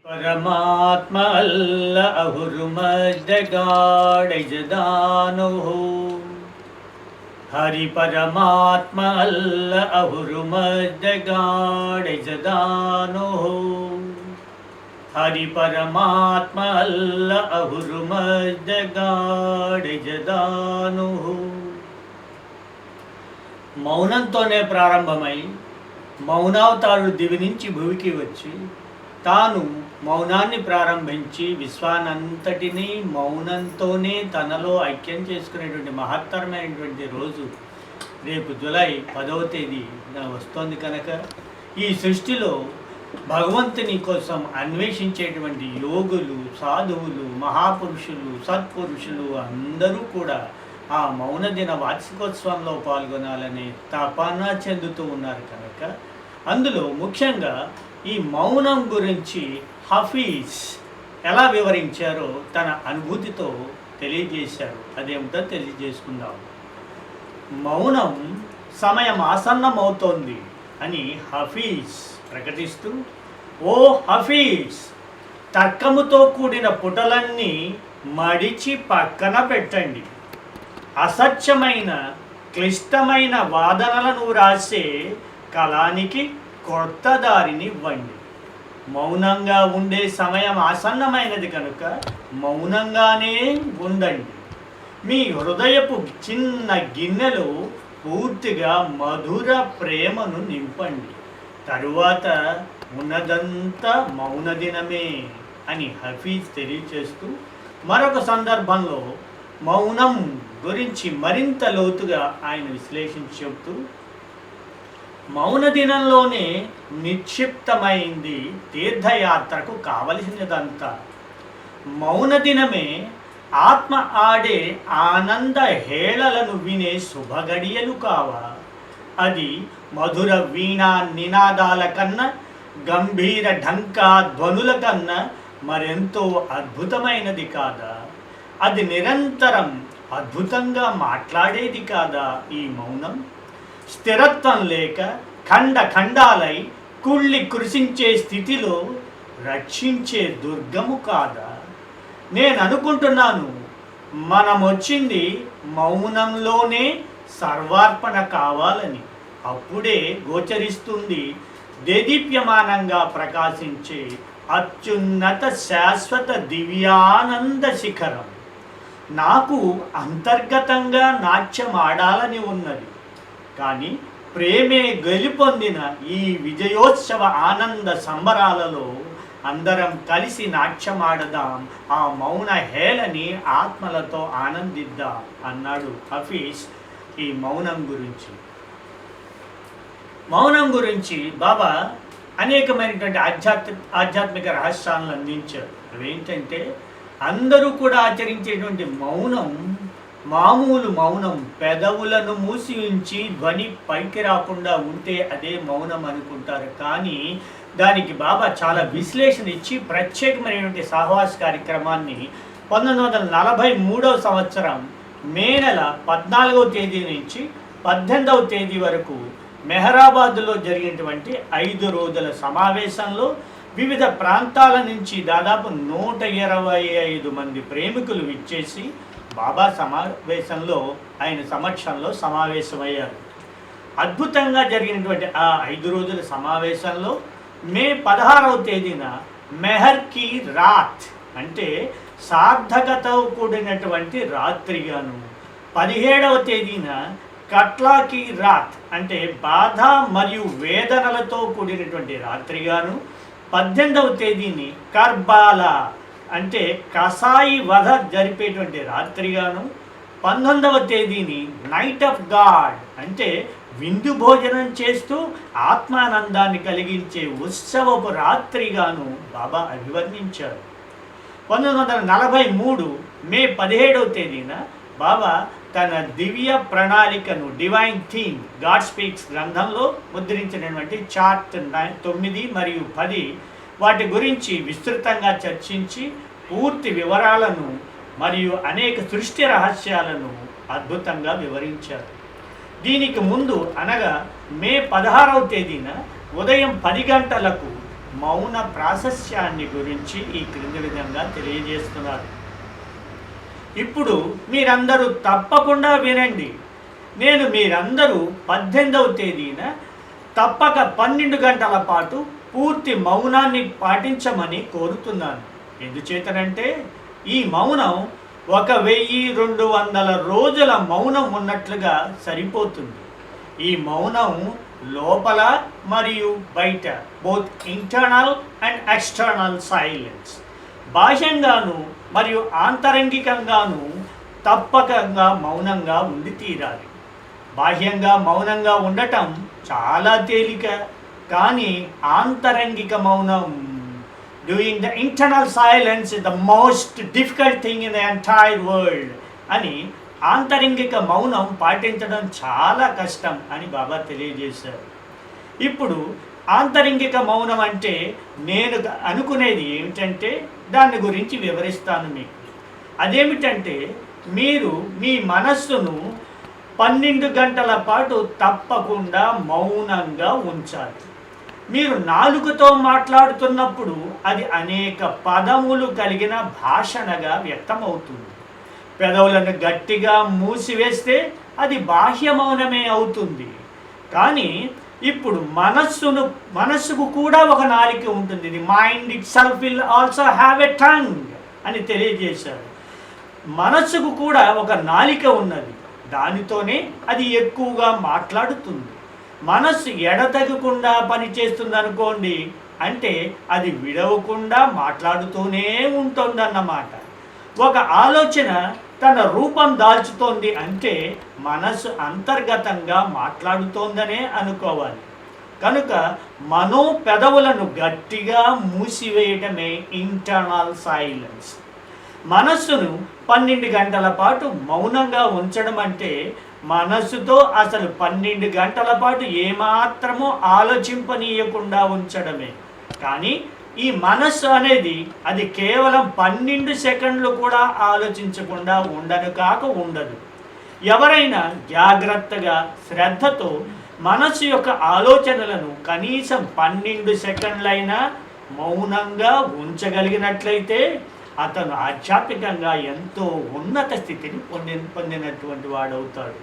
परमात्मा अल्लाह अहुरुमज God is दानो हरि परमात्मा अल्लाह अहुरुमज गॉड इज दानो हरि परमात्मा अल्लाह अहुरुमज गॉड इज दानो మౌనంతోనే ప్రారంభమై మౌనావతారుడు దివి నుంచి భూమికి వచ్చి తాను మౌనాన్ని ప్రారంభించి విశ్వానంతటినీ మౌనంతోనే తనలో ఐక్యం చేసుకునేటువంటి మహత్తరమైనటువంటి రోజు రేపు జూలై 10వ తేదీ వస్తోంది కనుక ఈ సృష్టిలో భగవంతుని కోసం అన్వేషించేటువంటి యోగులు, సాధువులు, మహాపురుషులు, సత్పురుషులు అందరూ కూడా ఆ మౌన దిన వార్షికోత్సవంలో పాల్గొనాలని తపన చెందుతూ ఉన్నారు కనుక అందులో ముఖ్యంగా ఈ మౌనం గురించి హఫీజ్ ఎలా వివరించారో తన అనుభూతితో తెలియజేశారు. అదేమిటో తెలియజేసుకుందాం. మౌనం సమయం ఆసన్నమవుతోంది అని హఫీజ్ ప్రకటిస్తూ, ఓ హఫీజ్, తర్కముతో కూడిన పుటలన్నీ మడిచి పక్కన పెట్టండి. అసత్యమైన క్లిష్టమైన వాదనలను రాసే కళానికి కొత్త దారిని ఇవ్వండి. మౌనంగా ఉండే సమయం ఆసన్నమైనది కనుక మౌనంగానే ఉండండి. మీ హృదయపు చిన్న గిన్నెలో పూర్తిగా మధుర ప్రేమను నింపండి. తరువాత ఉన్నదంతా మౌన దినమే అని హఫీజ్ తెలియచేస్తూ మరొక సందర్భంలో మౌనం గురించి మరింత లోతుగా ఆయన విశ్లేషించి చెబుతూ, మౌన దినంలోనే నిక్షిప్తమైంది తీర్థయాత్రకు కావలసినదంతా. మౌన దినమే ఆత్మ ఆడే ఆనంద హేళలను వినే శుభగడియలు కావా. అది మధుర వీణా నినాదాల కన్నా, గంభీర ఢంకా ధ్వనుల కన్నా మరెంతో అద్భుతమైనది కాదా. అది నిరంతరం అద్భుతంగా మాట్లాడేది కాదా ఈ మౌనం. స్థిరత్వం లేక ఖండ ఖండాలై కుళ్ళి కృషించే స్థితిలో రక్షించే దుర్గము కాదా. నేను అనుకుంటున్నాను, మనం వచ్చింది మౌనంలోనే సర్వార్పణ కావాలని. అప్పుడే గోచరిస్తుంది దేదీప్యమానంగా ప్రకాశించే అత్యున్నత శాశ్వత దివ్యానంద శిఖరం. నాకు అంతర్గతంగా నాట్యం ఆడాలని ఉన్నది, కానీ ప్రేమే గెలుపొందిన ఈ విజయోత్సవ ఆనంద సంబరాలలో అందరం కలిసి నాట్యమాడదాం, ఆ మౌన హేళని ఆత్మలతో ఆనందిద్దాం అన్నాడు హఫీజ్ ఈ మౌనం గురించి. మౌనం గురించి బాబా అనేకమైనటువంటి ఆధ్యాత్మిక రహస్యాలను అందించారు. అవేంటంటే, అందరూ కూడా ఆచరించేటువంటి మౌనం మామూలు మౌనం. పెదవులను మూసి ఉంచి ధ్వని పైకి రాకుండా ఉంటే అదే మౌనం అనుకుంటారు. కానీ దానికి బాబా చాలా విశ్లేషణ ఇచ్చి ప్రత్యేకమైనటువంటి సహవాస కార్యక్రమాన్ని 1943వ సంవత్సరం మే నెల 14వ తేదీ నుంచి 18వ తేదీ వరకు మెహరాబాద్లో జరిగినటువంటి 5 రోజుల సమావేశంలో వివిధ ప్రాంతాల నుంచి దాదాపు 125 మంది ప్రేమికులు విచ్చేసి బాబా సమావేశంలో ఆయన సమక్షంలో సమావేశమయ్యారు. అద్భుతంగా జరిగినటువంటి ఆ 5 రోజుల సమావేశంలో మే 16వ తేదీన మెహర్ కి రాత్ అంటే సార్థకతో కూడినటువంటి రాత్రిగాను, 17వ తేదీన కట్లా కి రాత్ అంటే బాధ మరియు వేదనలతో కూడినటువంటి రాత్రిగాను, 18వ తేదీని కర్బాలా అంటే కసాయి వధ జరిపేటువంటి రాత్రిగాను, 19వ తేదీని నైట్ ఆఫ్ గాడ్ అంటే విందు భోజనం చేస్తూ ఆత్మానందాన్ని కలిగించే ఉత్సవపు రాత్రిగాను బాబా అభివర్ణించారు. 1943 మే 17వ తేదీన బాబా తన దివ్య ప్రణాళికను డివైన్ థీమ్ గాడ్ స్పీక్స్ గ్రంథంలో ముద్రించినటువంటి చార్ట్ 9 మరియు 10 వాటి గురించి విస్తృతంగా చర్చించి పూర్తి వివరాలను మరియు అనేక సృష్టి రహస్యాలను అద్భుతంగా వివరించారు. దీనికి ముందు అనగా మే 16వ తేదీన ఉదయం 10 గంటలకు మౌన ప్రాశస్యాన్ని గురించి ఈ క్రింది విధంగా తెలియజేస్తున్నారు. ఇప్పుడు మీరందరూ తప్పకుండా వినండి. నేను మీరందరూ 18వ తేదీన తప్పక 12 గంటల పాటు పూర్తి మౌనాన్ని పాటించమని కోరుతున్నాను. ఎందుచేతనంటే ఈ మౌనం 1200 రోజుల మౌనం ఉన్నట్లుగా సరిపోతుంది. ఈ మౌనం లోపల మరియు బయట both internal and external silence, బాహ్యంగాను మరియు ఆంతరంగికంగాను తప్పకంగా మౌనంగా ఉండి తీరాలి. బాహ్యంగా మౌనంగా ఉండటం చాలా తేలిక, కానీ ఆంతరంగిక మౌనం, doing the internal silence is the most difficult thing in the entire world అని ఆంతరంగిక మౌనం పాటించడం చాలా కష్టం అని బాబా తెలియజేశారు. ఇప్పుడు ఆంతరంగిక మౌనం అంటే నేను అనుకునేది ఏమిటంటే దాని గురించి వివరిస్తాను మీకు. అదేమిటంటే మీరు మీ మనస్సును 12 గంటల పాటు తప్పకుండా మౌనంగా ఉంచాలి. మీరు నాలుకతో మాట్లాడుతున్నప్పుడు అది అనేక పదములు కలిగిన భాషణగా వ్యక్తమవుతుంది. పెదవులను గట్టిగా మూసివేస్తే అది బాహ్య మౌనమే అవుతుంది. కానీ ఇప్పుడు మనస్సుకు కూడా ఒక నాలిక ఉంటుంది. The mind it self will also have a tongue అని తెలియజేశారు. మనస్సుకు కూడా ఒక నాలిక ఉన్నది, దానితోనే అది ఎక్కువగా మాట్లాడుతుంది. మనస్సు ఎడతెగకుండా పనిచేస్తుంది అనుకోండి, అంటే అది విడవకుండా మాట్లాడుతూనే ఉంటుందన్నమాట. ఒక ఆలోచన తన రూపం దాల్చుతోంది అంటే మనస్సు అంతర్గతంగా మాట్లాడుతోందనే అనుకోవాలి. కనుక మనో పెదవులను గట్టిగా మూసివేయటమే ఇంటర్నల్ సైలెన్స్. మనస్సును 12 గంటల పాటు మౌనంగా ఉంచడం అంటే మనస్సుతో అసలు 12 గంటల పాటు ఏమాత్రమూ ఆలోచింపనీయకుండా ఉంచడమే. కానీ ఈ మనస్సు అనేది అది కేవలం 12 సెకండ్లు కూడా ఆలోచించకుండా ఉండదు. ఎవరైనా జాగ్రత్తగా శ్రద్ధతో మనస్సు యొక్క ఆలోచనలను కనీసం 12 సెకండ్లైనా మౌనంగా ఉంచగలిగినట్లయితే అతను ఆధ్యాత్మికంగా ఎంతో ఉన్నత స్థితిని పొందినటువంటి వాడవుతాడు.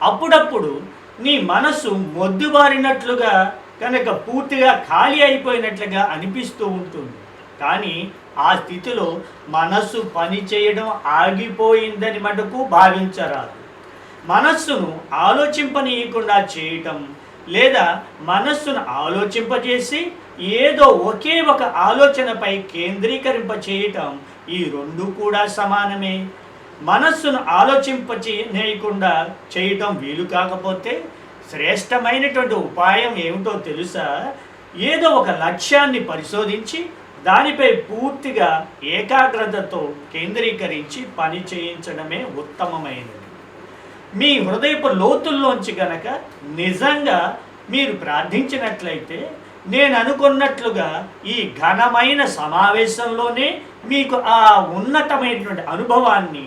అప్పుడప్పుడు నీ మనస్సు మొద్దుబారినట్లుగా కనుక పూర్తిగా ఖాళీ అయిపోయినట్లుగా అనిపిస్తూ ఉంటుంది. కానీ ఆ స్థితిలో మనస్సు పని చేయడం ఆగిపోయిందని మటుకు భావించరాదు. మనస్సును ఆలోచింపనీయకుండా చేయటం లేదా మనస్సును ఆలోచింపజేసి ఏదో ఒకే ఒక ఆలోచనపై కేంద్రీకరింప చేయటం, ఈ రెండు కూడా సమానమే. మనస్సును ఆలోచింపచేయకుండా చేయటం వీలు కాకపోతే శ్రేష్టమైనటువంటి ఉపాయం ఏమిటో తెలుసా? ఏదో ఒక లక్ష్యాన్ని పరిశోధించి దానిపై పూర్తిగా ఏకాగ్రతతో కేంద్రీకరించి పని చేయించడమే ఉత్తమమైనది. మీ హృదయపు లోతుల్లోంచి గనక నిజంగా మీరు ప్రార్థించినట్లయితే నేను అనుకున్నట్లుగా ఈ ఘనమైన సమావేశంలోనే మీకు ఆ ఉన్నతమైనటువంటి అనుభవాన్ని,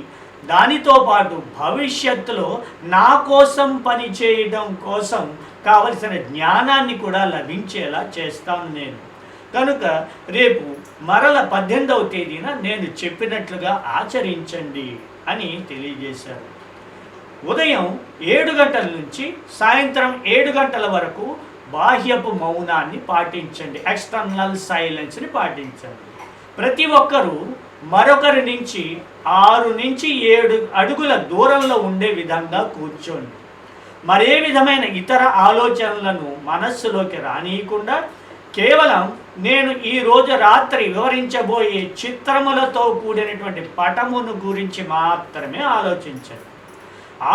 దానితో పాటు భవిష్యత్తులో నా కోసం పని చేయడం కోసం కావలసిన జ్ఞానాన్ని కూడా లభించేలా చేస్తాను నేను. కనుక రేపు మరల 18వ తేదీన నేను చెప్పినట్లుగా ఆచరించండి అని తెలియజేశారు. ఉదయం 7 గంటల నుంచి సాయంత్రం 7 గంటల వరకు బాహ్యపు మౌనాన్ని పాటించండి, ఎక్స్టర్నల్ సైలెన్స్ని పాటించండి. ప్రతి ఒక్కరూ మరొకరి నుంచి 6 నుంచి 7 అడుగుల దూరంలో ఉండే విధంగా కూర్చోండి. మరే విధమైన ఇతర ఆలోచనలను మనస్సులోకి రానియకుండా కేవలం నేను ఈరోజు రాత్రి వివరించబోయే చిత్రములతో కూడినటువంటి పటమును గురించి మాత్రమే ఆలోచించండి.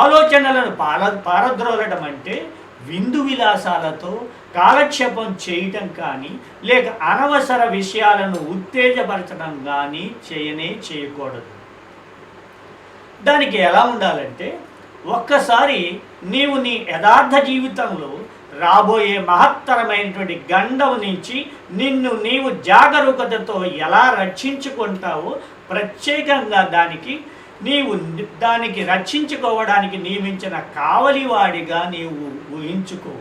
ఆలోచనలను పారద్రోలడం అంటే విందు విలాసాలతో కాలక్షేపం చేయటం కానీ లేక అనవసర విషయాలను ఉత్తేజపరచడం కానీ చేయకూడదు. దానికి ఎలా ఉండాలంటే, ఒక్కసారి నీవు నీ యథార్థ జీవితంలో రాబోయే మహత్తరమైనటువంటి గండం నుంచి నిన్ను నీవు జాగరూకతతో ఎలా రక్షించుకుంటావో ప్రత్యేకంగా దానికి రక్షించుకోవడానికి నియమించిన కావలివాడిగా నీవు ఊహించుకో.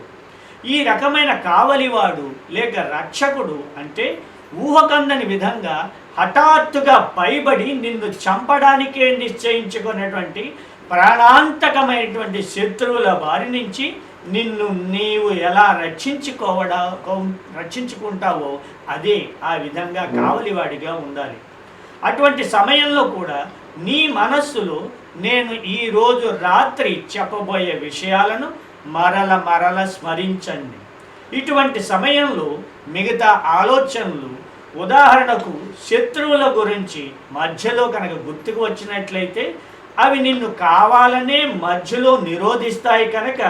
ఈ రకమైన కావలివాడు లేక రక్షకుడు అంటే ఊహకందని విధంగా హఠాత్తుగా పైబడి నిన్ను చంపడానికే నిశ్చయించుకున్నటువంటి ప్రాణాంతకమైనటువంటి శత్రువుల బారి నుంచి నిన్ను నీవు ఎలా రక్షించుకుంటావో అదే ఆ విధంగా కావలివాడిగా ఉండాలి. అటువంటి సమయంలో కూడా నీ మనస్సులో నేను ఈరోజు రాత్రి చెప్పబోయే విషయాలను మరల స్మరించండి. ఇటువంటి సమయంలో మిగతా ఆలోచనలు, ఉదాహరణకు శత్రువుల గురించి మధ్యలో కనుక గుర్తుకు వచ్చినట్లయితే అవి నిన్ను కావాలనే మధ్యలో నిరోధిస్తాయి. కనుక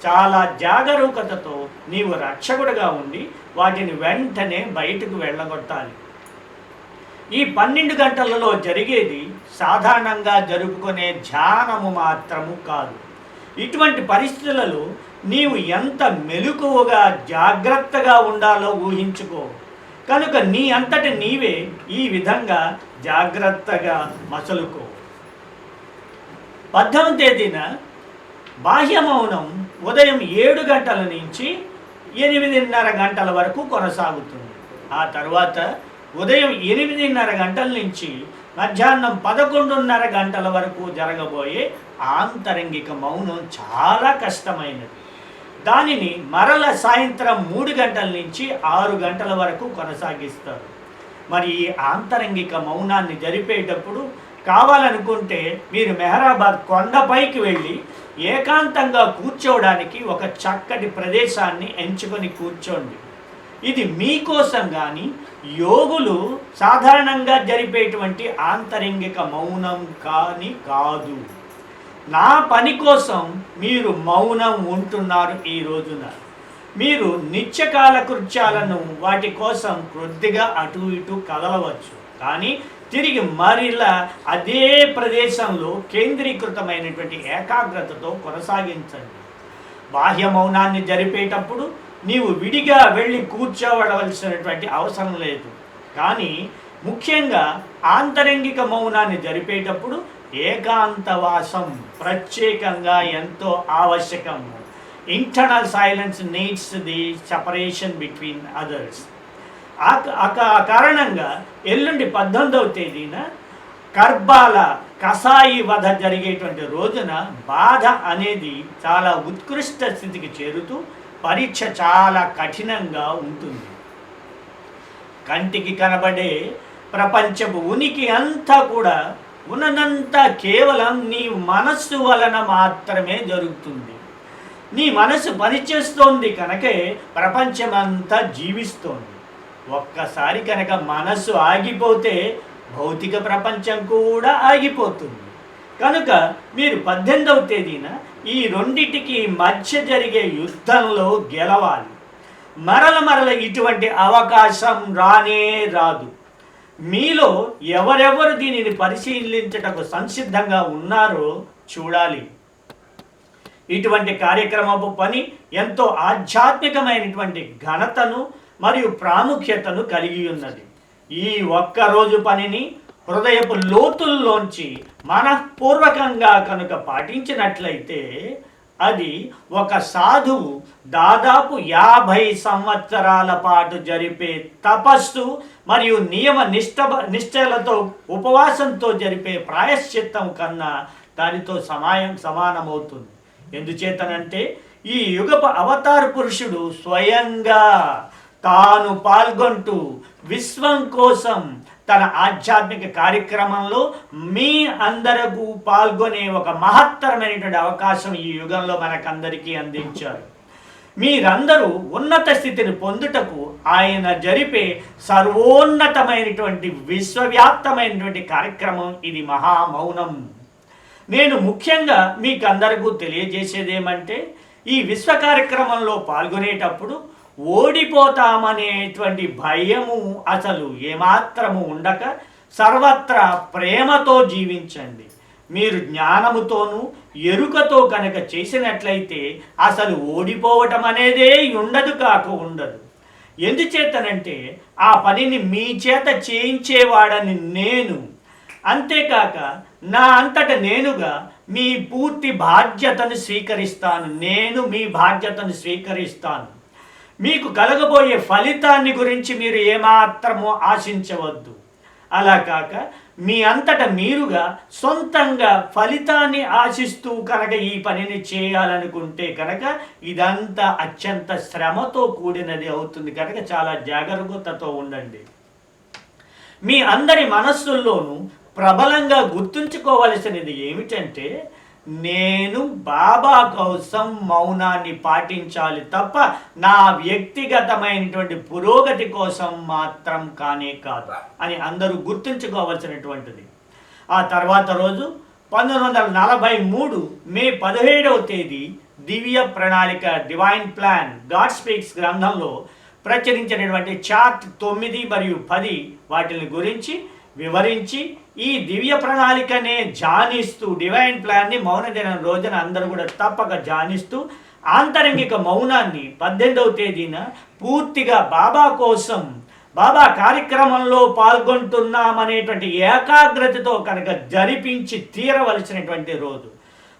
చాలా జాగరూకతతో నీవు రక్షకుడిగా ఉండి వాటిని వెంటనే బయటకు వెళ్ళగొట్టాలి. ఈ 12 గంటలలో జరిగేది సాధారణంగా జరుపుకునే ధ్యానము మాత్రము కాదు. ఇటువంటి పరిస్థితులలో నీవు ఎంత మెలకువగా జాగ్రత్తగా ఉండాలో ఊహించుకో. కనుక నీ అంతట నీవే ఈ విధంగా జాగ్రత్తగా మసలుకో. 18వ తేదీన బాహ్య మౌనం ఉదయం 7 గంటల నుంచి 8:30 గంటల వరకు కొనసాగుతుంది. ఆ తర్వాత ఉదయం 8:30 గంటల నుంచి మధ్యాహ్నం 11:30 గంటల వరకు జరగబోయే ఆంతరంగిక మౌనం చాలా కష్టమైనది. దానిని మరల సాయంత్రం 3 గంటల నుంచి 6 గంటల వరకు కొనసాగిస్తారు. మరి ఈ ఆంతరంగిక మౌనాన్ని జరిపేటప్పుడు కావాలనుకుంటే మీరు మెహరాబాద్ కొండపైకి వెళ్ళి ఏకాంతంగా కూర్చోవడానికి ఒక చక్కటి ప్రదేశాన్ని ఎంచుకొని కూర్చోండి. ఇది మీకోసం కానీ యోగులు సాధారణంగా జరిపేటువంటి ఆంతరంగిక మౌనం కాదు. నా పని కోసం మీరు మౌనం ఉంటున్నారు. ఈ రోజున మీరు నిత్యకాల కృత్యాలను వాటి కోసం కొద్దిగా అటు ఇటు కదలవచ్చు, కానీ తిరిగి మరిలా అదే ప్రదేశంలో కేంద్రీకృతమైనటువంటి ఏకాగ్రతతో కొనసాగించండి. బాహ్య మౌనాన్ని జరిపేటప్పుడు నీవు విడిగా వెళ్ళి కూర్చోవలసినటువంటి అవసరం లేదు. కానీ ముఖ్యంగా ఆంతరంగిక మౌనాన్ని జరిపేటప్పుడు ఏకాంతవాసం ప్రత్యేకంగా ఎంతో ఆవశ్యకం. Internal silence needs the separation between others. ఆ కారణంగా ఎల్లుండి 18వ తేదీన కర్బాల కసాయి వధ జరిగేటువంటి రోజున బాధ అనేది చాలా ఉత్కృష్ట స్థితికి చేరుతూ పరీక్ష చాలా కఠినంగా ఉంటుంది. కంటికి కనబడే ప్రపంచపు ఉనికి అంతా కూడా ఉన్నదంతా కేవలం నీ మనస్సు వలన మాత్రమే జరుగుతుంది. నీ మనసు పనిచేస్తోంది కనుకే ప్రపంచమంతా జీవిస్తోంది. ఒక్కసారి కనుక మనస్సు ఆగిపోతే భౌతిక ప్రపంచం కూడా ఆగిపోతుంది. కనుక మీరు 18వ తేదీన ఈ రెండిటికి మధ్య జరిగే యుద్ధంలో గెలవాలి. మరల ఇటువంటి అవకాశం రానే రాదు. మీలో ఎవరెవరు దీనిని పరిశీలించటకు సంసిద్ధంగా ఉన్నారో చూడాలి. ఇటువంటి కార్యక్రమపు పని ఎంతో ఆధ్యాత్మికమైనటువంటి ఘనతను మరియు ప్రాముఖ్యతను కలిగి ఉన్నది. ఈ ఒక్కరోజు పనిని హృదయపు లోతుల్లోంచి మనఃపూర్వకంగా కనుక పాటించినట్లయితే అది ఒక సాధువు దాదాపు 50 సంవత్సరాల పాటు జరిపే తపస్సు మరియు నియమ నిష్టలతో ఉపవాసంతో జరిపే ప్రాయశ్చిత్తం కన్నా దానితో సమానమవుతుంది. ఎందుచేతనంటే ఈ యుగపు అవతార పురుషుడు స్వయంగా తాను పాల్గొంటూ విశ్వం కోసం తన ఆధ్యాత్మిక కార్యక్రమంలో మీ అందరకు పాల్గొనే ఒక మహత్తరమైనటువంటి అవకాశం ఈ యుగంలో మనకందరికీ అందించారు. మీరందరూ ఉన్నత స్థితిని పొందుటకు ఆయన జరిపే సర్వోన్నతమైనటువంటి విశ్వవ్యాప్తమైనటువంటి కార్యక్రమం ఇది మహామౌనం. నేను ముఖ్యంగా మీకు అందరికీ తెలియజేసేదేమంటే ఈ విశ్వ కార్యక్రమంలో పాల్గొనేటప్పుడు ఓడిపోతామనేటువంటి భయము అసలు ఏమాత్రము ఉండక సర్వత్రా ప్రేమతో జీవించండి. మీరు జ్ఞానముతోనూ ఎరుకతో కనుక చేసినట్లయితే అసలు ఓడిపోవటం అనేదే ఉండదు. ఎందుచేతనంటే ఆ పనిని మీ చేత చేయించేవాడని నేను. అంతేకాక నా అంతట నేనుగా మీ పూర్తి బాధ్యతను స్వీకరిస్తాను. నేను మీ బాధ్యతను స్వీకరిస్తాను. మీకు కలగబోయే ఫలితాన్ని గురించి మీరు ఏమాత్రమూ ఆశించవద్దు. అలా కాక మీ అంతట మీరుగా సొంతంగా ఫలితాన్ని ఆశిస్తూ కనుక ఈ పనిని చేయాలనుకుంటే కనుక ఇదంతా అత్యంత శ్రమతో కూడినది అవుతుంది. కనుక చాలా జాగరూకతతో ఉండండి. మీ అందరి మనస్సుల్లోనూ ప్రబలంగా గుర్తుంచుకోవలసినది ఏమిటంటే, నేను బాబా కోసం మౌనాన్ని పాటించాలి తప్ప నా వ్యక్తిగతమైనటువంటి పురోగతి కోసం మాత్రం కానే కాదు అని అందరూ గుర్తుంచుకోవలసినటువంటిది. ఆ తర్వాత రోజు 1943 మే 17వ తేదీ దివ్య ప్రణాళిక డివైన్ ప్లాన్ గాడ్ స్పీక్స్ గ్రంథంలో ప్రచురించినటువంటి చార్ట్ 9 మరియు 10 వాటిని గురించి వివరించి ఈ దివ్య ప్రణాళికనే ధ్యానిస్తూ డివైన్ ప్లాన్ని మౌన దినం రోజున అందరూ కూడా తప్పక ధ్యానిస్తూ ఆంతరంగిక మౌనాన్ని 18వ తేదీన పూర్తిగా బాబా కోసం బాబా కార్యక్రమంలో పాల్గొంటున్నామనేటువంటి ఏకాగ్రతతో కనుక జరిపించి తీరవలసినటువంటి రోజు.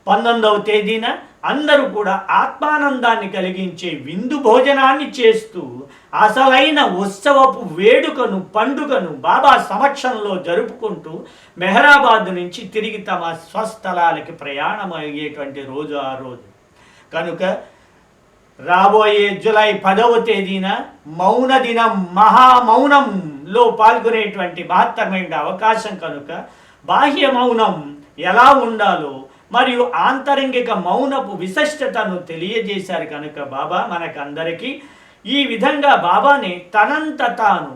19వ తేదీన అందరూ కూడా ఆత్మానందాన్ని కలిగించే విందు భోజనాన్ని చేస్తూ అసలైన ఉత్సవపు వేడుకను పండుగను బాబా సమక్షంలో జరుపుకుంటూ మెహరాబాద్ నుంచి తిరిగి తమ స్వస్థలాలకి ప్రయాణం అయ్యేటువంటి రోజు ఆ రోజు. కనుక రాబోయే జూలై 10వ తేదీన మౌన దినం మహామౌనంలో పాల్గొనేటువంటి మహత్తరమైన అవకాశం కనుక బాహ్య మౌనం ఎలా ఉండాలో మరియు ఆంతరంగిక మౌనపు విశిష్టతను తెలియజేశారు. కనుక బాబా మనకందరికీ ఈ విధంగా బాబాని తనంత తాను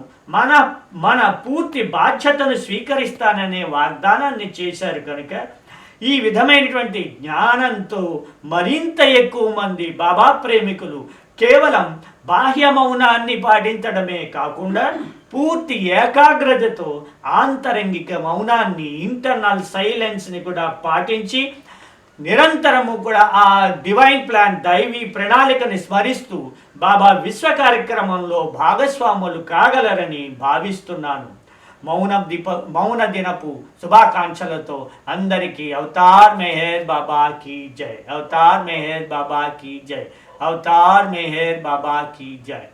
మన పూర్తి బాధ్యతను స్వీకరిస్తాననే వాగ్దానాన్ని చేశారు. కనుక ఈ విధమైనటువంటి జ్ఞానంతో మరింత ఎక్కువ మంది బాబా ప్రేమికులు కేవలం బాహ్య మౌనాన్ని పాటించడమే కాకుండా పూర్తి ఏకాగ్రతతో ఆంతరంగిక మౌనాన్ని ఇంటర్నల్ సైలెన్స్ని కూడా పాటించి నిరంతరము కూడా ఆ డివైన్ ప్లాన్ దైవీ ప్రణాళికని స్మరిస్తూ బాబా విశ్వ కార్యక్రమంలో భాగస్వాములు కాగలరని భావిస్తున్నాను. మౌన దినపు శుభాకాంక్షలతో అందరికీ అవతార్ మెహర్ బాబా కీ జై, అవతార్ మెహర్ బాబా కీ జై, అవతార్ మెహర్ బాబా కీ జై.